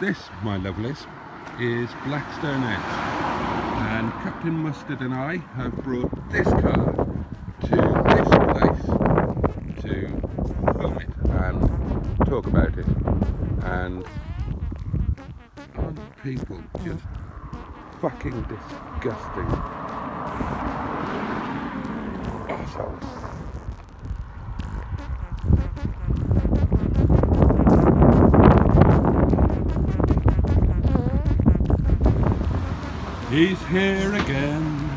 This, my lovelies, is Blackstone Edge, and Captain Mustard and I have brought this car to this place to film it and talk about it. And aren't people just fucking disgusting assholes? He's here again,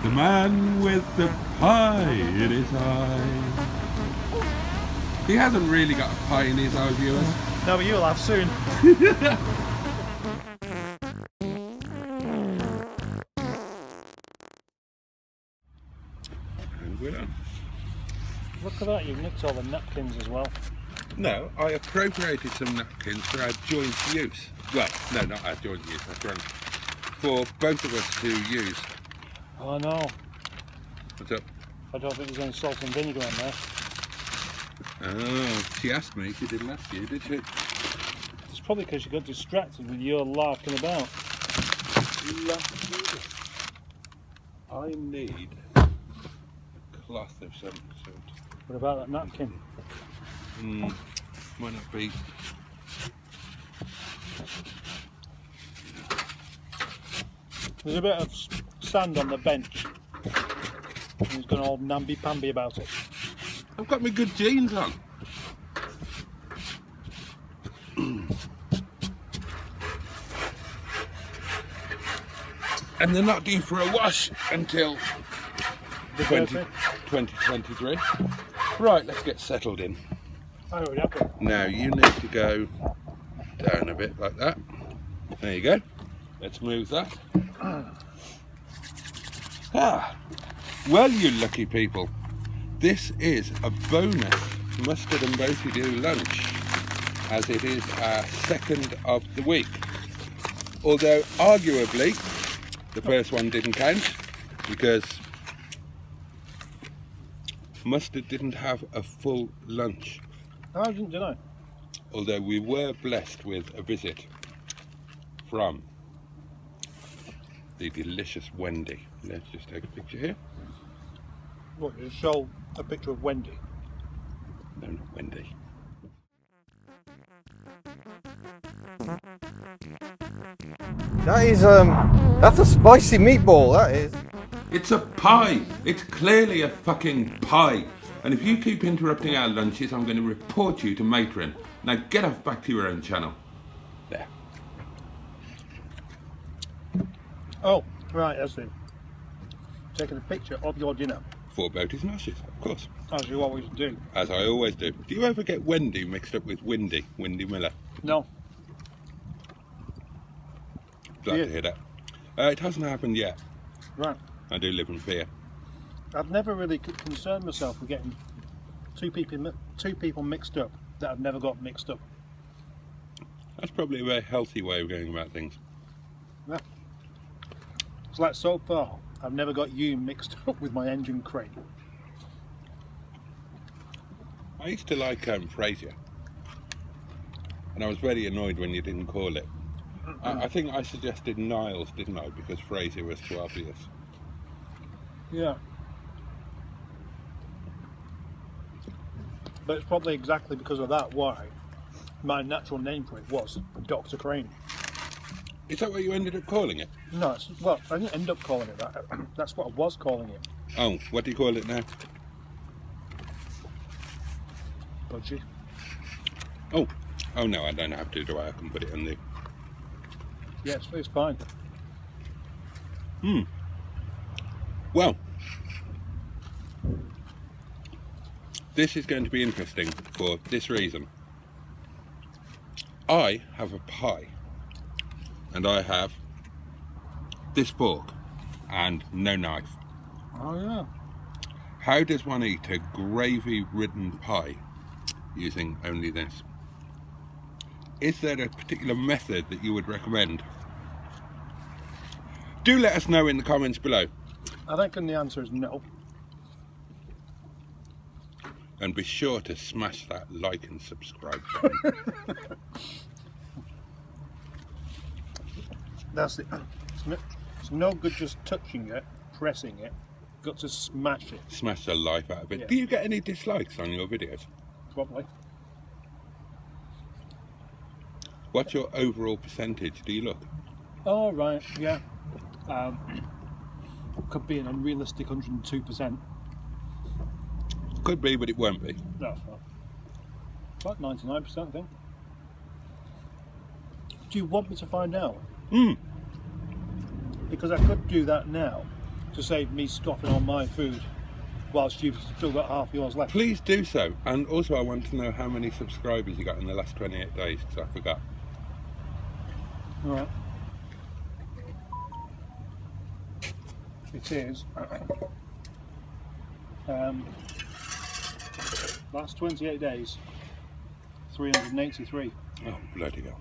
the man with the pie in his eye. He hasn't really got a pie in his eye, viewers. No, but you'll have soon. And we're on. Look at that, you've nicked all the napkins as well. No, I appropriated some napkins for our joint use. Well, no, not our joint use, that's wrong. For both of us to use. Oh no. What's up? I don't think there's any salt and vinegar on there. Oh, she asked me, she didn't ask you, did she? It's probably because you got distracted with your larking about. I need a cloth of some sort. What about that napkin? Might not be. There's a bit of sand on the bench. And he's gone all namby-pamby about it. I've got my good jeans on. And they're not due for a wash until 2023. Right, let's get settled in. I already have it. Now you need to go down a bit like that. There you go. Let's move that. Well, you lucky people. This is a bonus Mustard and Boaty do lunch, as it is our second of the week. Although arguably the first one didn't count because Mustard didn't have a full lunch. I didn't, did I? Although we were blessed with a visit from the delicious Wendy. Let's just take a picture here. What, you just show a picture of Wendy? No, not Wendy. That is, that's a spicy meatball, that is. It's a pie. It's clearly a fucking pie. And if you keep interrupting our lunches, I'm going to report you to Matron. Now get off back to your own channel. There. Oh, right, that's it. Taking a picture of your dinner. For Boaty's and Ashes, of course. As you always do. As I always do. Do you ever get Wendy mixed up with Windy? Windy Miller? No. Glad Yeah. to hear that. It hasn't happened yet. Right. I do live in fear. I've never really concerned myself with getting two people mixed up that have never got mixed up. That's probably a very healthy way of going about things. Yeah. It's like so far, I've never got you mixed up with my engine crane. I used to like Fraser, and I was very annoyed when you didn't call it. I think I suggested Niles, didn't I? Because Fraser was too obvious. Yeah. But it's probably exactly because of that why my natural name for it was Dr. Crane. Is that what you ended up calling it? No, well, I didn't end up calling it that. That's what I was calling it. Oh, what do you call it now? Budgie. Oh no, I don't have to, do I? I can put it in the... Yes, it's fine. Well, this is going to be interesting for this reason. I have a pie, and I have this fork and no knife. Oh yeah. How does one eat a gravy-ridden pie using only this? Is there a particular method that you would recommend? Do let us know in the comments below. I reckon the answer is no. And be sure to smash that like and subscribe button. That's it. It's no good just touching it, pressing it. Got to smash it. Smash the life out of it. Yeah. Do you get any dislikes on your videos? Probably. What's your overall percentage? Do you look? Oh right, yeah. Could be an unrealistic 102%. Could be, but it won't be. No, it's not. It's like 99%, I think. Do you want me to find out? Because I could do that now to save me scoffing on my food whilst you've still got half yours left. Please do so. And also I want to know how many subscribers you got in the last 28 days, because I forgot. Alright. It is last 28 days 383. Oh, bloody hell.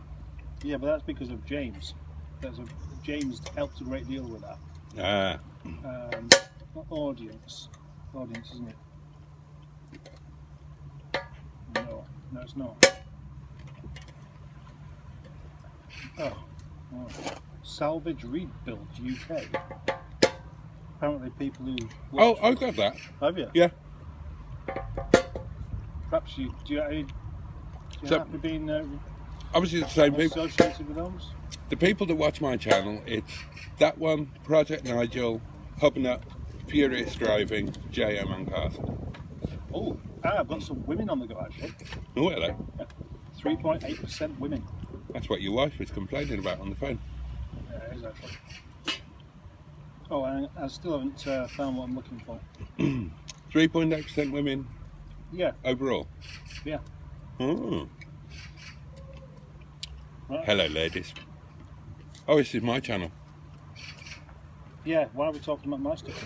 Yeah, but that's because of James. James helped a great deal with that. Audience, isn't it? No, it's not. Oh. Salvage Rebuild UK. Apparently, people who. Oh, I got that. Have you? Yeah. Perhaps do you have to be Obviously, the same people. associated with those? The people that watch my channel, it's that one, Project Nigel, Hubbing Up, Furious Driving, JM and Castle. Oh, I've got some women on the go actually. Oh, hello. 3.8% women. That's what your wife was complaining about on the phone. Yeah, it is actually. Oh, and I still haven't found what I'm looking for. 3.8% women Yeah, overall. yeah. Oh. Right. Hello, ladies. Oh, this is my channel. Yeah, why are we talking about my stuff?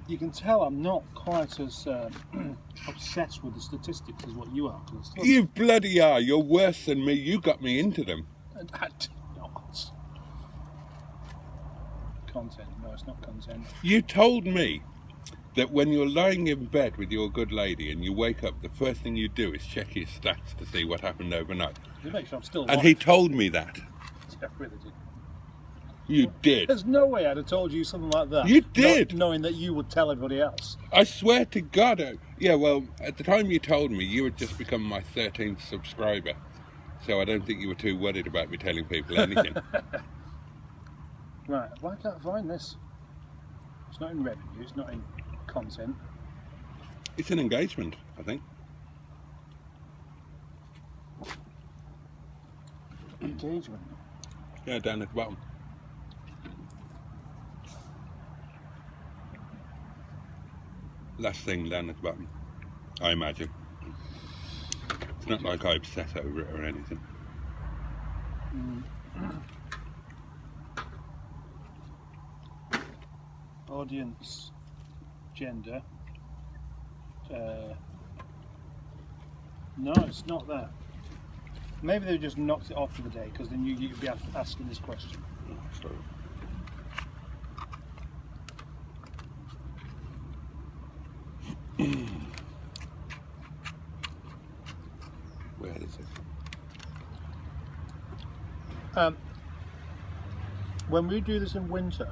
You can tell I'm not quite as obsessed with the statistics as what you are. You bloody are. You're worse than me. You got me into them. I do not. Content. No, it's not content. You told me that when you're lying in bed with your good lady and you wake up, the first thing you do is check your stats to see what happened overnight. You make sure I'm still And alive. he told me that. I really did. You did. There's no way I'd have told you something like that. You did. Knowing that you would tell everybody else. I swear to God. Yeah, well, at the time you told me, you had just become my 13th subscriber. So I don't think you were too worried about me telling people anything. Right, why can't I find this? It's not in revenue, it's not in content. It's an engagement, I think. Engagement. Yeah, down at the bottom. Last thing down at the bottom, I imagine. It's not like I obsess over it or anything. Audience, gender. No, it's not that. Maybe they just knocked it off for the day because then you'd be asking this question. Oh, sorry. Where is it? When we do this in winter,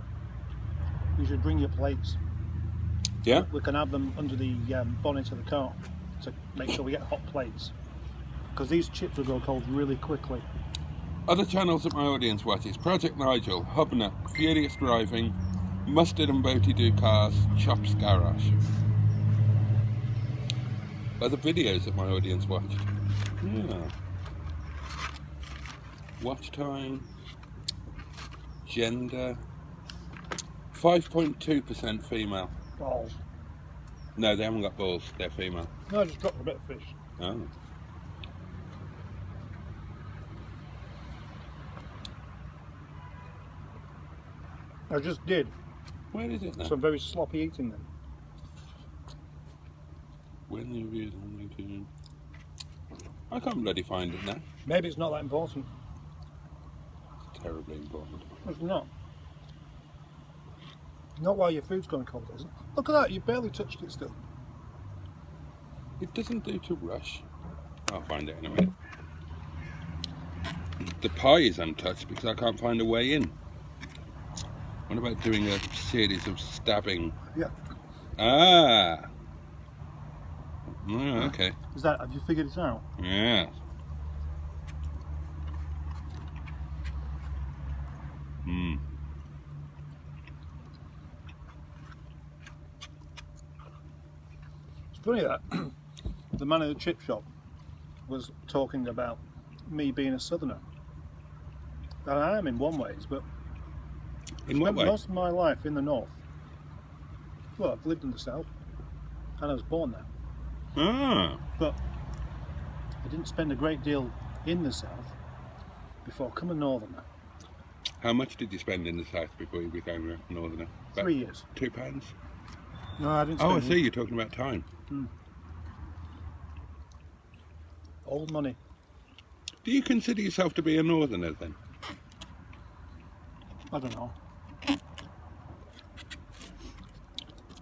you should bring your plates. Yeah? We can have them under the bonnet of the car to make sure we get hot plates. Because these chips will go cold really quickly. Other channels that my audience watches: Project Nigel, Hubbing Up, Furious Driving, Mustard and Boaty Do Cars, Chops Garage. Other videos that my audience watched. Yeah. Watch time, gender, 5.2% female. Balls. No, they haven't got balls, they're female. No, I just dropped a bit of fish. Oh. I just did. Where is it now? So I'm very sloppy eating them. When the reviews on YouTube. I can't bloody find it now. Maybe it's not that important. It's terribly important. It's not. Not while your food's going cold, is it? Look at that, you barely touched it still. It doesn't do to rush. I'll find it in a minute. the pie is untouched because I can't find a way in. What about doing a series of stabbing? Yeah. Ah. Oh, okay. Have you figured it out? Yeah. Hmm. It's funny that the man in the chip shop was talking about me being a southerner. And I am in one ways, but In what way? most of my life in the north. Well, I've lived in the south, and I was born there. Ah. But I didn't spend a great deal in the south before coming northerner. How much did you spend in the south before you became a northerner? About 3 years. £2? No, I didn't Oh, spend I see. You're talking about time. old money. Do you consider yourself to be a northerner then? I don't know.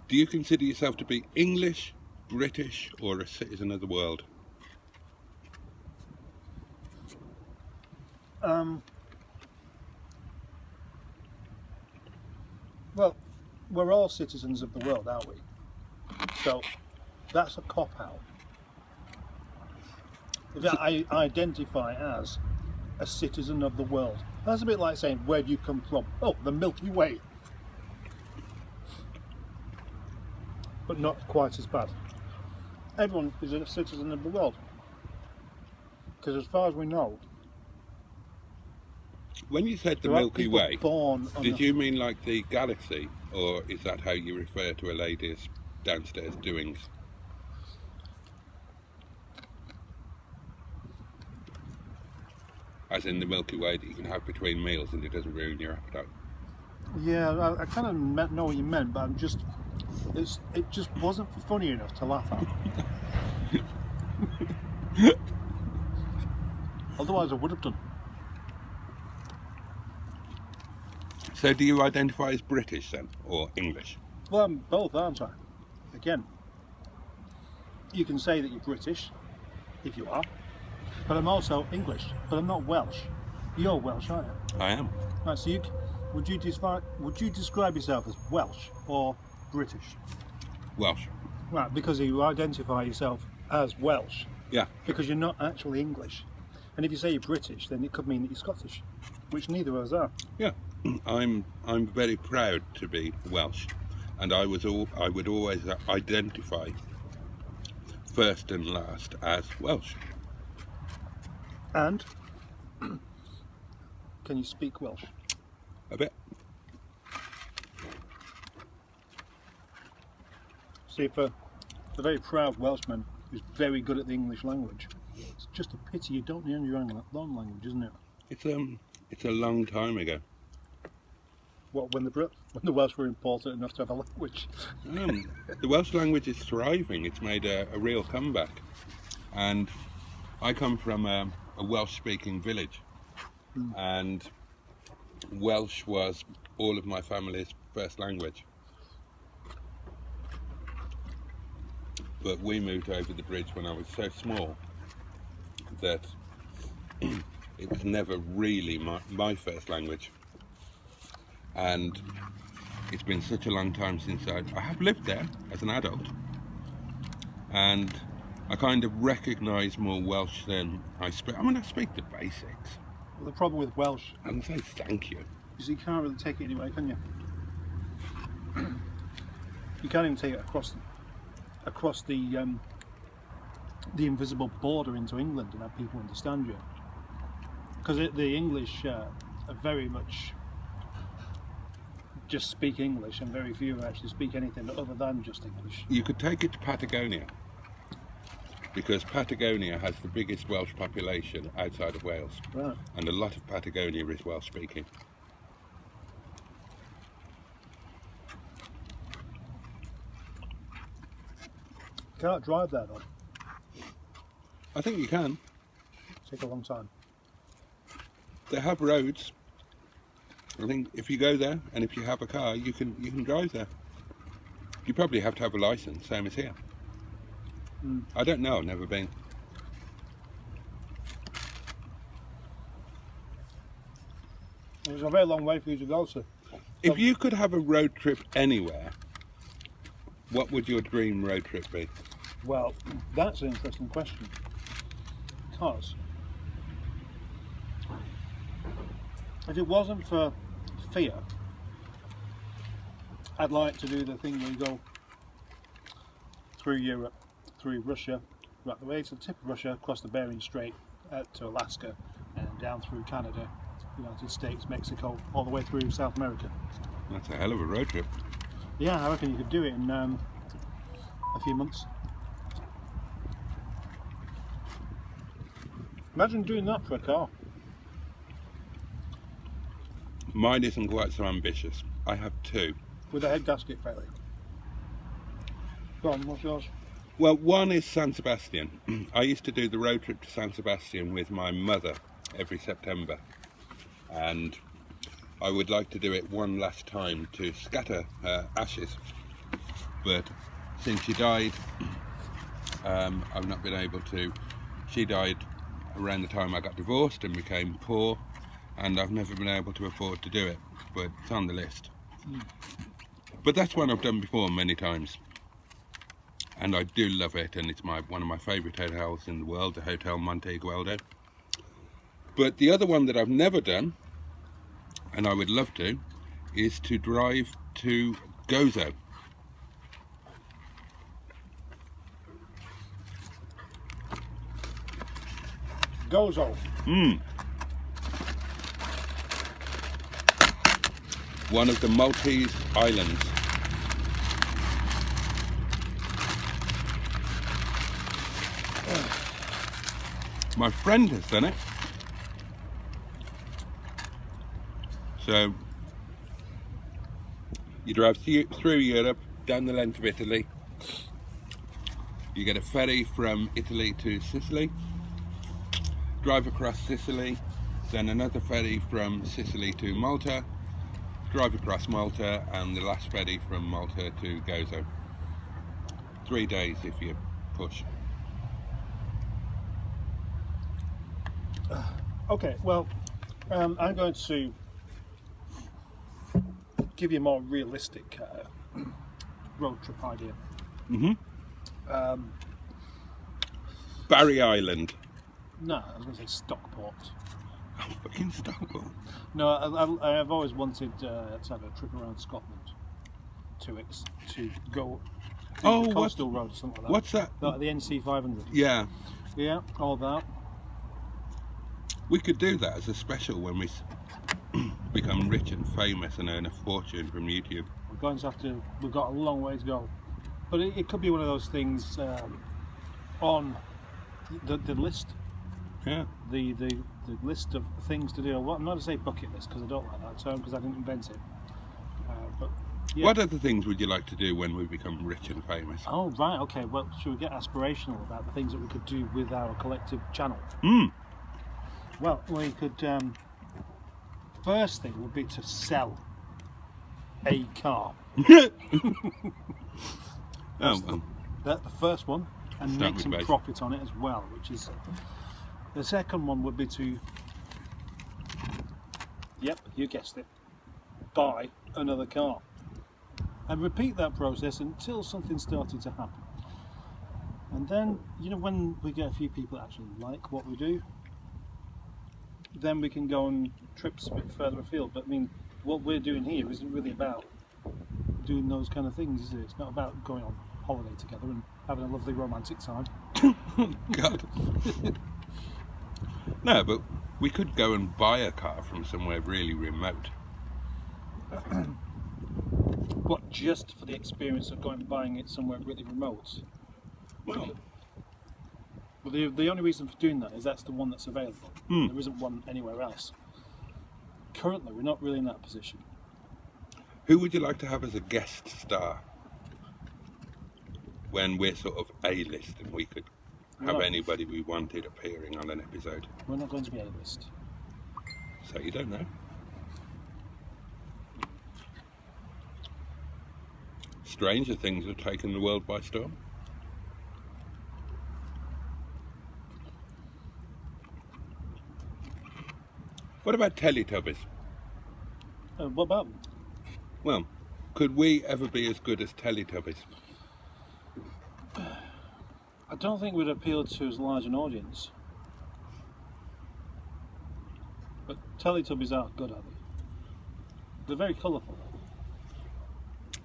Do you consider yourself to be English, British, or a citizen of the world? Well, we're all citizens of the world, aren't we? So that's a cop-out. I identify as a citizen of the world. That's a bit like saying, where do you come from? Oh, the Milky Way. But not quite as bad. Everyone is a citizen of the world. Because as far as we know, When you said the there are Milky people Way, born on did the- you mean like the galaxy, or is that how you refer to a lady's downstairs doings? As in the Milky Way that you can have between meals and it doesn't ruin your appetite? Yeah, I kind of know what you meant, but it just wasn't funny enough to laugh at. Otherwise I would have done. So do you identify as British then, or English? Well, I'm both, aren't I? Again, you can say that you're British, if you are, but I'm also English, but I'm not Welsh. You're Welsh, aren't you? I am. Right, so would you describe yourself as Welsh or British? Welsh. Right, because you identify yourself as Welsh, Yeah. because you're not actually English. And if you say you're British, then it could mean that you're Scottish, which neither of us are. Yeah. I'm very proud to be Welsh, and I would always identify first and last as Welsh. And can you speak Welsh? A bit. See, for a very proud Welshman who's very good at the English language, it's just a pity you don't learn your own language, isn't it? It's a long time ago. What, when the Welsh were important enough to have a language? The Welsh language is thriving. It's made a real comeback, and I come from a Welsh-speaking village, and Welsh was all of my family's first language. But we moved over the bridge when I was so small that it was never really my first language. And it's been such a long time since I have lived there as an adult, and I kind of recognise more Welsh than I speak. I mean, I speak the basics. Well, the problem with Welsh I can say thank you. is you can't really take it anyway, can you? You can't even take it across the invisible border into England and have people understand you, because the English are very much just speak English, and very few actually speak anything other than just English. You could take it to Patagonia, because Patagonia has the biggest Welsh population outside of Wales, Right. and a lot of Patagonia is Welsh speaking. You can't drive there though. I think you can. Take a long time. They have roads. I think if you go there and if you have a car, you can drive there. You probably have to have a license, same as here. I don't know, I've never been. It was a very long way for you to go, so. If you could have a road trip anywhere, what would your dream road trip be? Well, that's an interesting question. Because if it wasn't for fear, I'd like to do the thing where you go through Europe, through Russia, right the way to the tip of Russia, across the Bering Strait to Alaska, and down through Canada, United States, Mexico, all the way through South America. That's a hell of a road trip. Yeah, I reckon you could do it in a few months. Imagine doing that for a car. Mine isn't quite so ambitious. I have two. With a head gasket failure. Go on, what's yours? Well, one is San Sebastian. I used to do the road trip to San Sebastian with my mother every September, and I would like to do it one last time to scatter her ashes, but since she died, I've not been able to. She died around the time I got divorced and became poor, and I've never been able to afford to do it, but it's on the list. But that's one I've done before many times, and I do love it, and it's one of my favourite hotels in the world, the Hotel Monte Gueldo. But the other one that I've never done, and I would love to, is to drive to Gozo. Gozo. One of the Maltese islands. My friend has done it. So you drive through Europe, down the length of Italy. You get a ferry from Italy to Sicily, drive across Sicily, then another ferry from Sicily to Malta, drive across Malta, and the last ferry from Malta to Gozo. 3 days if you push. Okay, well, I'm going to give you a more realistic road trip idea. Barry Island. No, I was going to say Stockport. Oh, fucking Stockport. No, I've always wanted to have a trip around Scotland to go Oh, the coastal road or something like that. What's that? The NC 500. Yeah, Yeah, all that. we could do that as a special when we become rich and famous and earn a fortune from YouTube. We're going to have to. We've got a long way to go, but it could be one of those things on the list. Yeah. The list of things to do. Well, I'm not to say bucket list because I don't like that term because I didn't invent it. But yeah. What other things would you like to do when we become rich and famous? Oh right, okay. Well, should we get aspirational about the things that we could do with our collective channel? Well, we could. First thing would be to sell a car. That's the first one, and Start make some with base. profit on it as well. Which is the second one would be to. Yep, you guessed it. Buy another car. And repeat that process until something started to happen. And then, when we get a few people that actually like what we do, then we can go on trips a bit further afield. But I mean, what we're doing here isn't really about doing those kind of things, is it? It's not about going on holiday together and having a lovely romantic time. God. No, but we could go and buy a car from somewhere really remote. What, just for the experience of going and buying it somewhere really remote? Well, The only reason for doing that is that's the one that's available. There isn't one anywhere else. Currently, we're not really in that position. who would you like to have as a guest star when we're sort of A-list and we could have Right. anybody we wanted appearing on an episode? We're not going to be A-list. So you don't know. Stranger things have taken the world by storm. What about Teletubbies? What about them? Well, could we ever be as good as Teletubbies? I don't think we'd appeal to as large an audience. But Teletubbies are good, are they? They're very colourful.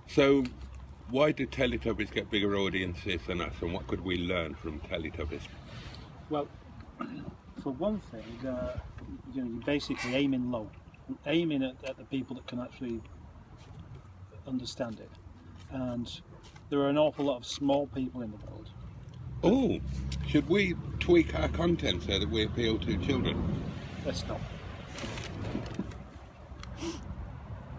So, why do Teletubbies get bigger audiences than us, and what could we learn from Teletubbies? Well, for one thing, you basically aiming low, aiming at the people that can actually understand it. And there are an awful lot of small people in the world. Oh, should we tweak our content so that we appeal to children? Let's not.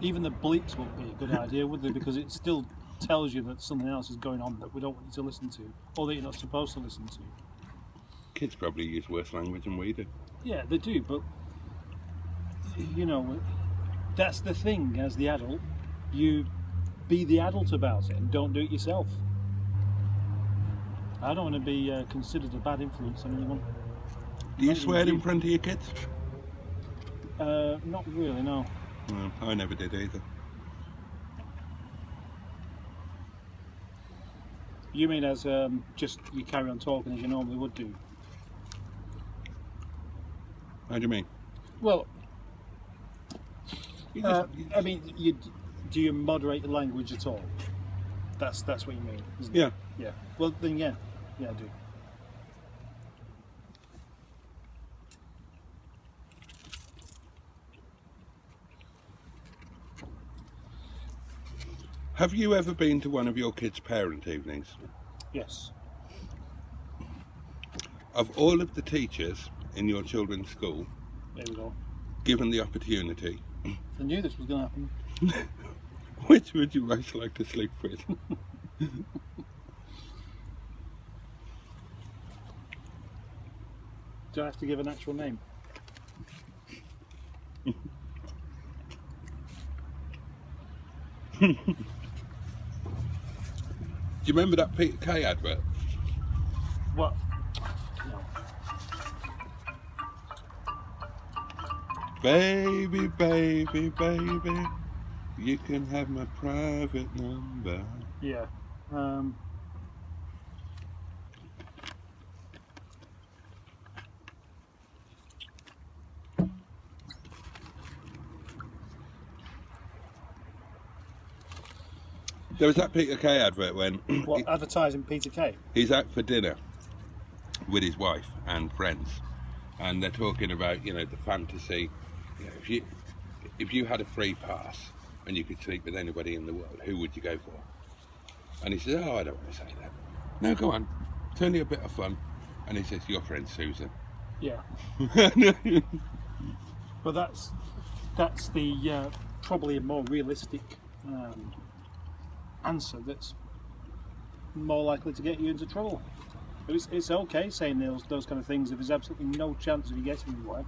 Even the bleeps wouldn't be a good idea, would they? Because it still tells you that something else is going on that we don't want you to listen to, or that you're not supposed to listen to. Kids probably use worse language than we do. Yeah, they do, but you know, that's the thing. As the adult, you be the adult about it and don't do it yourself. I don't want to be considered a bad influence on anyone. Do you swear in front of your kids? Not really, no. No, I never did either. You mean as just you carry on talking as you normally would do? How do you mean? Well, You just, I mean, do you moderate the language at all? That's what you mean, isn't yeah. it? Yeah. Well, then yeah, I do. Have you ever been to one of your kids' parent evenings? Yes. Of all of the teachers in your children's school, There we go. given the opportunity, I knew this was going to happen. which would you most like to sleep with? Do I have to give an actual name? Do you remember that Peter Kay advert? What? No. Baby, baby, baby, you can have my private number. Yeah. There was that Peter Kay advert when What, advertising Peter Kay? he's out for dinner with his wife and friends, and they're talking about, you know, the fantasy. You know, if you had a free pass and you could sleep with anybody in the world, who would you go for? And he says, oh, I don't want to say that. No, go on. It's only a bit of fun. And he says, your friend Susan. Yeah. But that's the probably a more realistic answer that's more likely to get you into trouble. But it's okay saying those kind of things if there's absolutely no chance of you getting anywhere.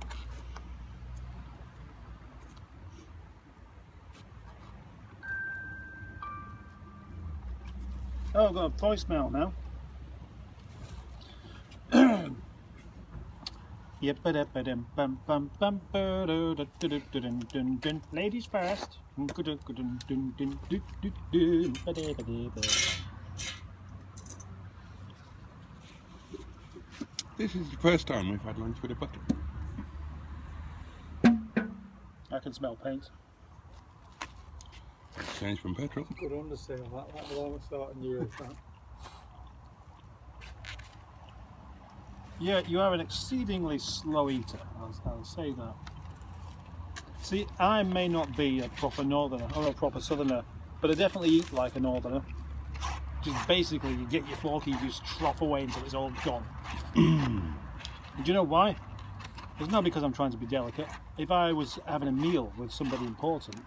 Oh, I've got a voicemail now. Ladies first. This is the first time we've had lunch with a bucket. I can smell paint. Change from petrol. Good undersale, that will almost start a new account. Yeah, you are an exceedingly slow eater, I'll say that. See, I may not be a proper northerner or a proper southerner, but I definitely eat like a northerner. Just basically, you get your fork, you just trough away until it's all gone. And do you know why? It's not because I'm trying to be delicate. If I was having a meal with somebody important,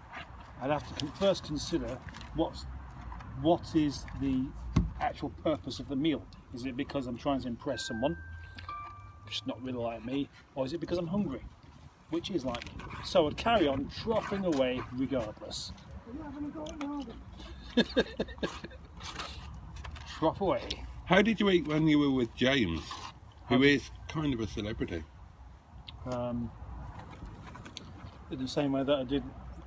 I'd have to first consider what is the actual purpose of the meal. Is it because I'm trying to impress someone, which is not really like me, or is it because I'm hungry, which is like me? So I'd carry on troughing away regardless. Trough away. How did you eat when you were with James, who is kind of a celebrity? In the same way that I did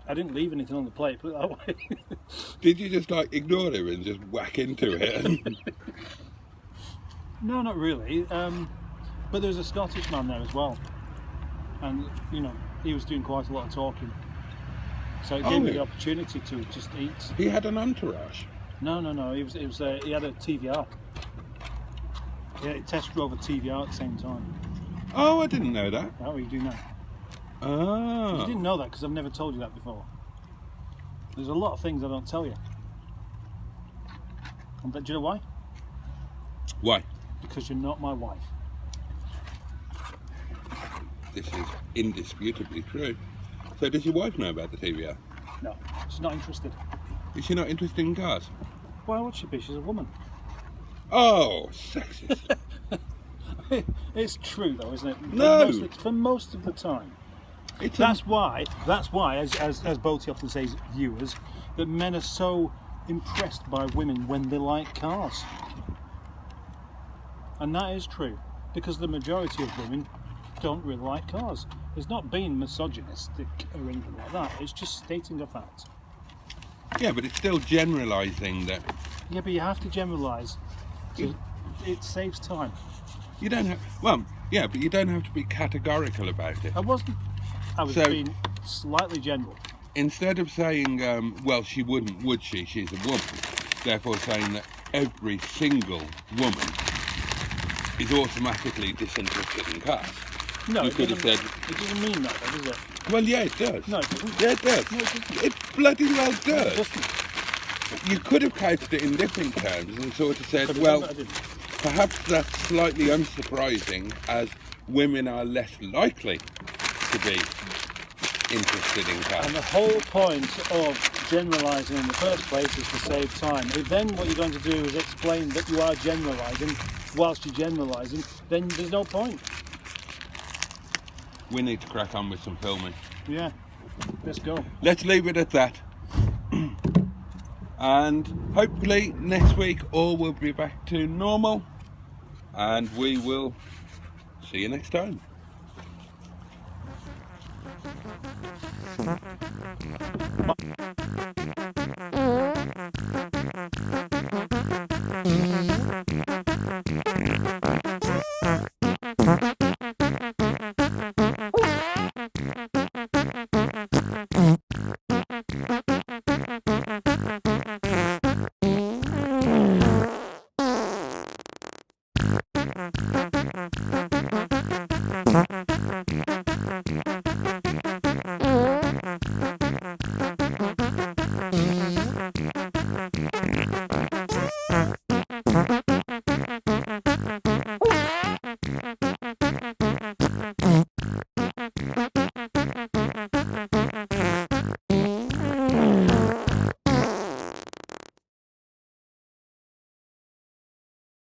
I didn't leave anything on the plate, put it that way. Did you just like ignore him and just whack into it? No, not really. But there was a Scottish man there as well, and you know he was doing quite a lot of talking, so it gave me the opportunity to just eat. He had an entourage. No. He had a TVR. He had a test Rover TVR at the same time. Oh, I didn't know that. How are you doing that? Ah. You didn't know that because I've never told you that before. There's a lot of things I don't tell you. And do you know why? Why? Because you're not my wife. This is indisputably true. So does your wife know about the TVR? No, she's not interested. Is she not interested in cars? Why would she be? She's a woman. Oh, sexist. It's true though, isn't it? No. For most of the time. It's That's why, as Boaty often says, viewers, that men are so impressed by women when they like cars. And that is true, because the majority of women don't really like cars. It's not being misogynistic or anything like that, it's just stating a fact. Yeah, but it's still generalising that. Yeah, but you have to generalise. It saves time. You don't have. Well, yeah, but you don't have to be categorical about it. I wasn't. I was being slightly general. Instead of saying, well, she wouldn't, would she? She's a woman. Therefore, saying that every single woman is automatically disinterested in cars. No, You could have said. It doesn't mean that, though, does it? Well, yeah, it does. No, it doesn't. Yeah, it does. No, it doesn't. It bloody well It does. doesn't. You could have couched it in different terms and sort of said, But well, I didn't. perhaps that's slightly unsurprising as women are less likely to be interested in cars. And the whole point of generalising in the first place is to save time. If then what you're going to do is explain that you are generalising whilst you're generalising, then there's no point. We need to crack on with some filming. Yeah, let's go. Let's leave it at that. And hopefully next week all will be back to normal. And we will see you next time.